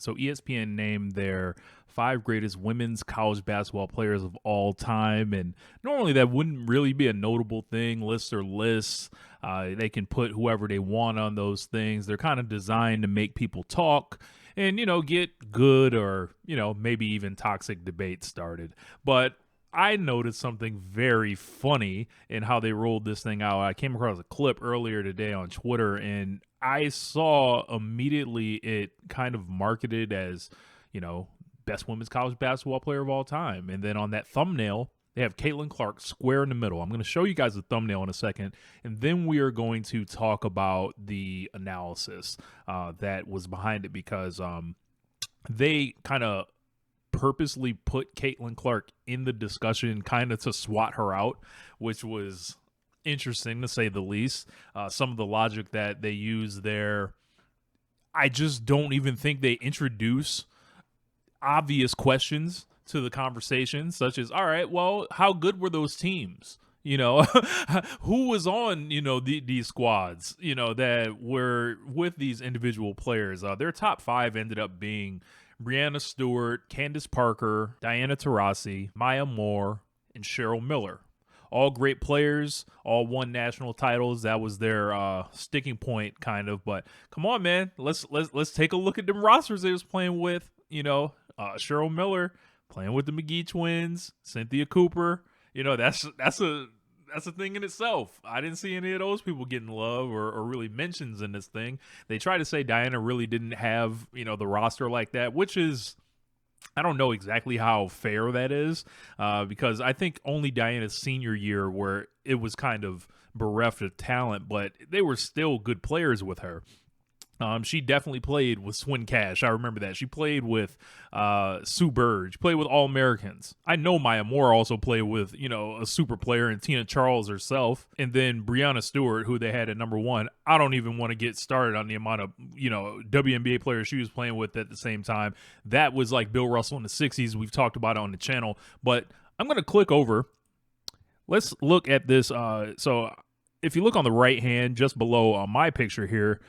So ESPN named their 5 greatest women's college basketball players of all time. And normally that wouldn't really be a notable thing. Lists are lists. They can put whoever they want on those things. They're kind of designed to make people talk and, get good or, maybe even toxic debates started. But I noticed something very funny in how they rolled this thing out. I came across a clip earlier today on Twitter, and I saw immediately it kind of marketed as, best women's college basketball player of all time. And then on that thumbnail, they have Caitlin Clark square in the middle. I'm going to show you guys the thumbnail in a second, and then we are going to talk about the analysis that was behind it, because they kind of purposely put Caitlin Clark in the discussion kind of to swat her out, which was interesting to say the least. Some of the logic that they use there, I just don't even think they introduce obvious questions to the conversation, such as, all right, well, how good were those teams? Who was on, these squads, that were with these individual players? Their top 5 ended up being Breanna Stewart, Candace Parker, Diana Taurasi, Maya Moore, and Cheryl Miller. All great players, all won national titles. That was their sticking point, kind of. But come on, man, let's take a look at them rosters they was playing with. Cheryl Miller playing with the McGee twins, Cynthia Cooper. That's a thing in itself. I didn't see any of those people getting love or really mentions in this thing. They try to say Diana really didn't have, the roster like that, which is, I don't know exactly how fair that is, because I think only Diana's senior year where it was kind of bereft of talent, but they were still good players with her. She definitely played with Swin Cash. I remember that. She played with Sue Bird. She played with All-Americans. I know Maya Moore also played with, a super player, and Tina Charles herself. And then Breanna Stewart, who they had at number 1. I don't even want to get started on the amount of, WNBA players she was playing with at the same time. That was like Bill Russell in the 60s. We've talked about it on the channel. But I'm going to click over. Let's look at this. So if you look on the right hand, just below my picture here,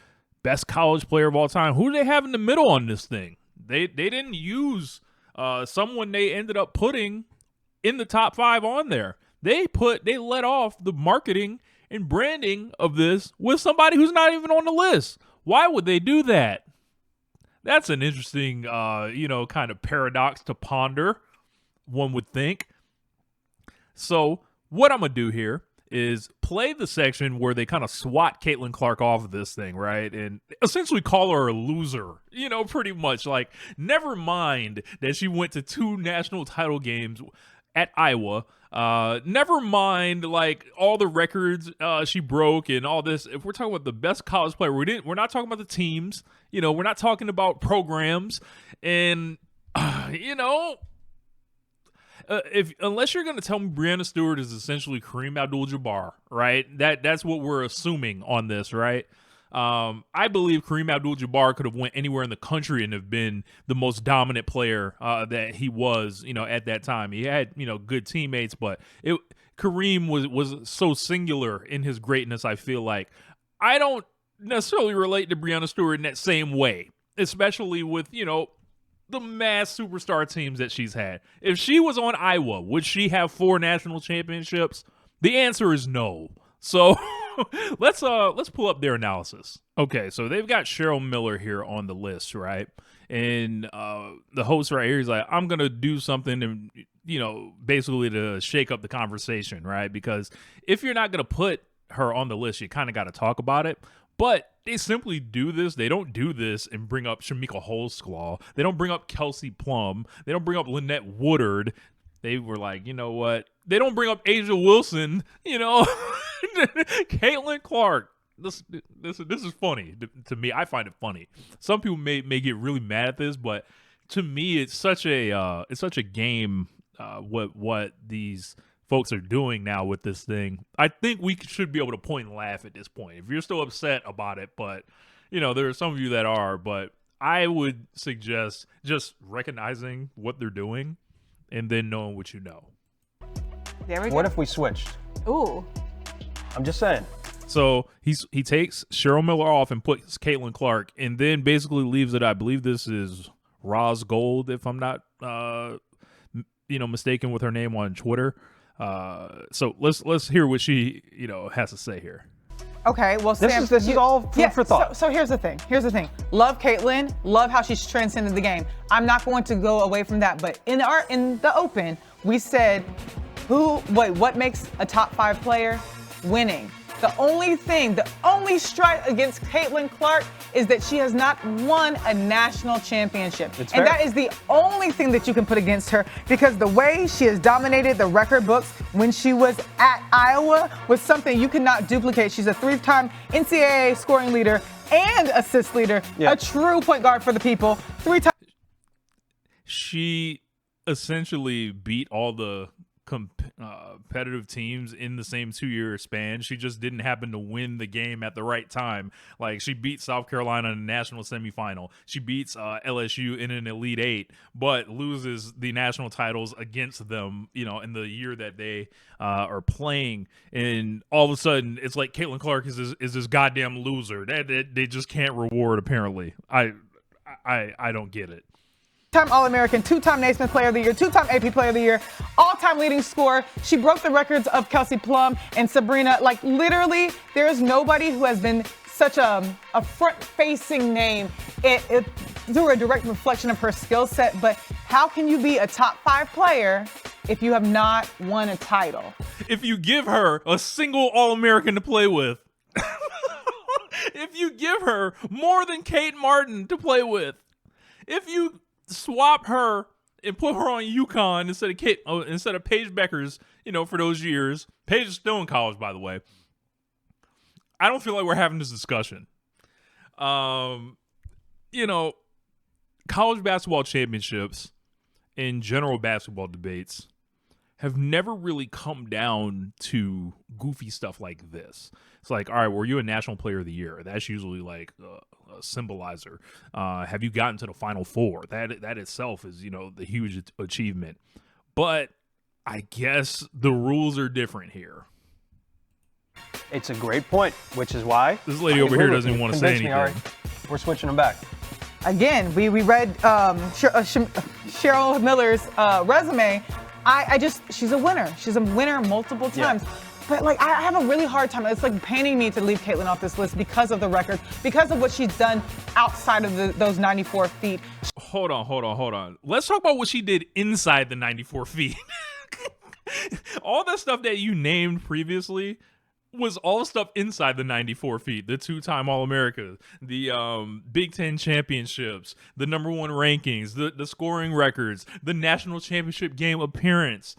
best college player of all time. Who do they have in the middle on this thing? They didn't use someone they ended up putting in the top 5 on there. They let off the marketing and branding of this with somebody who's not even on the list. Why would they do that? That's an interesting, kind of paradox to ponder, one would think. So what I'm going to do here is play the section where they kind of swat Caitlin Clark off of this thing, right? And essentially call her a loser, pretty much. Like, never mind that she went to 2 national title games at Iowa. Never mind, like, all the records she broke and all this. If we're talking about the best college player, we're not talking about the teams. We're not talking about programs. And, unless you're going to tell me Breanna Stewart is essentially Kareem Abdul-Jabbar, right? That's what we're assuming on this, right? I believe Kareem Abdul-Jabbar could have went anywhere in the country and have been the most dominant player that he was, at that time. He had, good teammates, but Kareem was so singular in his greatness. I feel like I don't necessarily relate to Breanna Stewart in that same way, especially with, the mass superstar teams that she's had. If she was on Iowa, would she have 4 national championships? The answer is no. So let's pull up their analysis. Okay, so they've got Cheryl Miller here on the list, right? And the host right here is like, I'm gonna do something and basically to shake up the conversation, right? Because if you're not gonna put her on the list, you kind of got to talk about it. But they simply do this. They don't do this and bring up Shamika Holsclaw. They don't bring up Kelsey Plum. They don't bring up Lynette Woodard. They were like, you know what? They don't bring up Asia Wilson. Caitlin Clark. This is funny to me. I find it funny. Some people may get really mad at this, but to me, it's such a game. What these folks are doing now with this thing. I think we should be able to point and laugh at this point. If you're still upset about it, but there are some of you that are, but I would suggest just recognizing what they're doing and then knowing what you know. There we go. What if we switched? Ooh. I'm just saying. So he takes Cheryl Miller off and puts Caitlin Clark and then basically leaves it. I believe this is Roz Gold, if I'm not mistaken with her name on Twitter. So let's hear what she has to say here. Okay, well, Sam, this is all food for thought. So here's the thing. Love Caitlyn. Love how she's transcended the game. I'm not going to go away from that. But in the open, we said, what makes a top 5 player? Winning. The only strike against Caitlyn Clark is that she has not won a national championship. It's and fair. that is the only thing that you can put against her, because the way she has dominated the record books when she was at Iowa was something you cannot duplicate. She's a 3-time NCAA scoring leader and assist leader, a true point guard for the people. 3-time. She essentially beat all the competitive teams in the same 2-year span. She just didn't happen to win the game at the right time. Like, she beat South Carolina in a national semifinal. She beats LSU in an Elite Eight, but loses the national titles against them, in the year that they are playing. And all of a sudden, it's like Caitlyn Clark is this goddamn loser that they just can't reward. Apparently, I don't get it. 2-time All-American, 2-time Naismith Player of the Year, 2-time AP Player of the Year, all-time leading scorer. She broke the records of Kelsey Plum and Sabrina. Like, literally, there is nobody who has been such a front-facing name through a direct reflection of her skill set. But how can you be a top 5 player if you have not won a title? If you give her a single All-American to play with, if you give her more than Kate Martin to play with, if you swap her and put her on UConn instead of Paige Beckers, for those years. Paige is still in college, by the way. I don't feel like we're having this discussion. College basketball championships and general basketball debates have never really come down to goofy stuff like this. It's like, all right, were you a National Player of the Year? That's usually like a symbolizer. Have you gotten to the Final Four? That itself is, the huge achievement. But I guess the rules are different here. It's a great point, which is why this lady over here doesn't even want to say anything. Right. We're switching them back. Again, we read Cheryl Miller's resume. She's a winner. She's a winner multiple times. Yeah. But I have a really hard time. It's like paining me to leave Caitlyn off this list because of the record, because of what she's done outside of those 94 feet. Hold on. Let's talk about what she did inside the 94 feet. All that stuff that you named previously was all stuff inside the 94 feet. The 2-time All-America, the Big Ten championships, the #1 rankings, the scoring records, the national championship game appearance.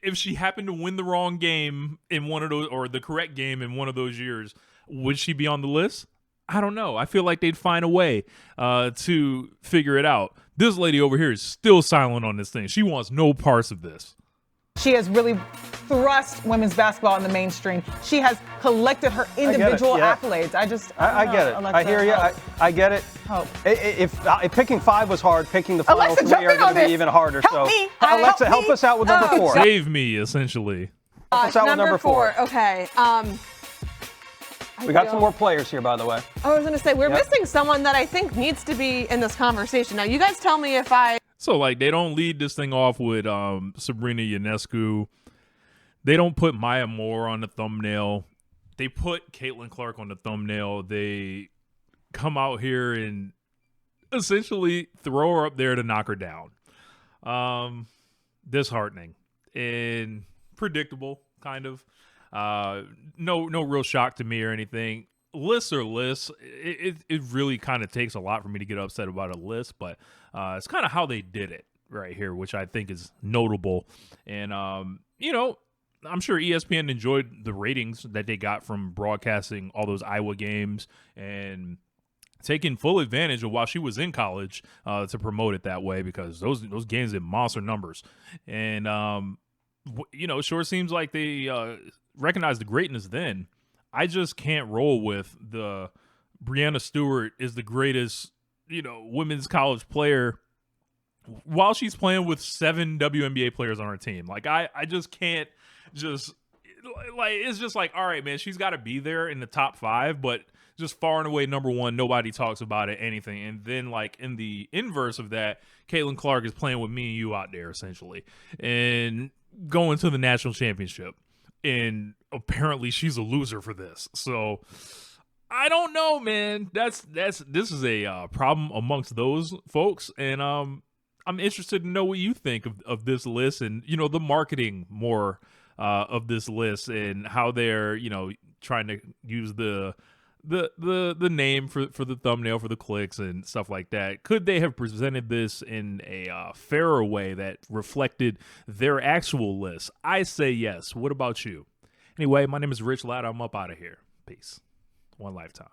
If she happened to win the wrong game in one of those, or the correct game in one of those years, would she be on the list? I don't know. I feel like they'd find a way to figure it out. This lady over here is still silent on this thing. She wants no parts of this. She has really thrust women's basketball in the mainstream. She has collected her individual accolades. I get it. Alexa, I hear you. I get it. Help. If picking 5 was hard, picking the final Alexa, 3 are going to be even harder. Help me. Alexa, help us out with number 4. Save me, essentially. Help us out with number 4. Okay. We got some more players here, by the way. I was going to say, we're missing someone that I think needs to be in this conversation. Now, you guys tell me if So, they don't lead this thing off with Sabrina Ionescu. They don't put Maya Moore on the thumbnail. They put Caitlyn Clark on the thumbnail. They come out here and essentially throw her up there to knock her down. Disheartening and predictable, kind of. No real shock to me or anything. Lists are lists. It really kind of takes a lot for me to get upset about a list, but it's kind of how they did it right here, which I think is notable. And I'm sure ESPN enjoyed the ratings that they got from broadcasting all those Iowa games and taking full advantage of while she was in college to promote it that way, because those games did monster numbers. And it sure seems like they recognized the greatness then. I just can't roll with the Breanna Stewart is the greatest, women's college player while she's playing with 7 WNBA players on her team. I just can't it's just all right, man, she's got to be there in the top 5, but just far and away number one. Nobody talks about it, anything. And then, like, in the inverse of that, Caitlin Clark is playing with me and you out there, essentially, and going to the national championship. And apparently she's a loser for this. So I don't know, man. This is a problem amongst those folks. And I'm interested to know what you think of this list and, you know, the marketing more of this list and how they're, you know, trying to use the name for the thumbnail for the clicks and stuff like that. Could they have presented this in a fairer way that reflected their actual list? I say yes. What about you? Anyway, my name is Rich Latta. I'm up out of here. Peace. One lifetime.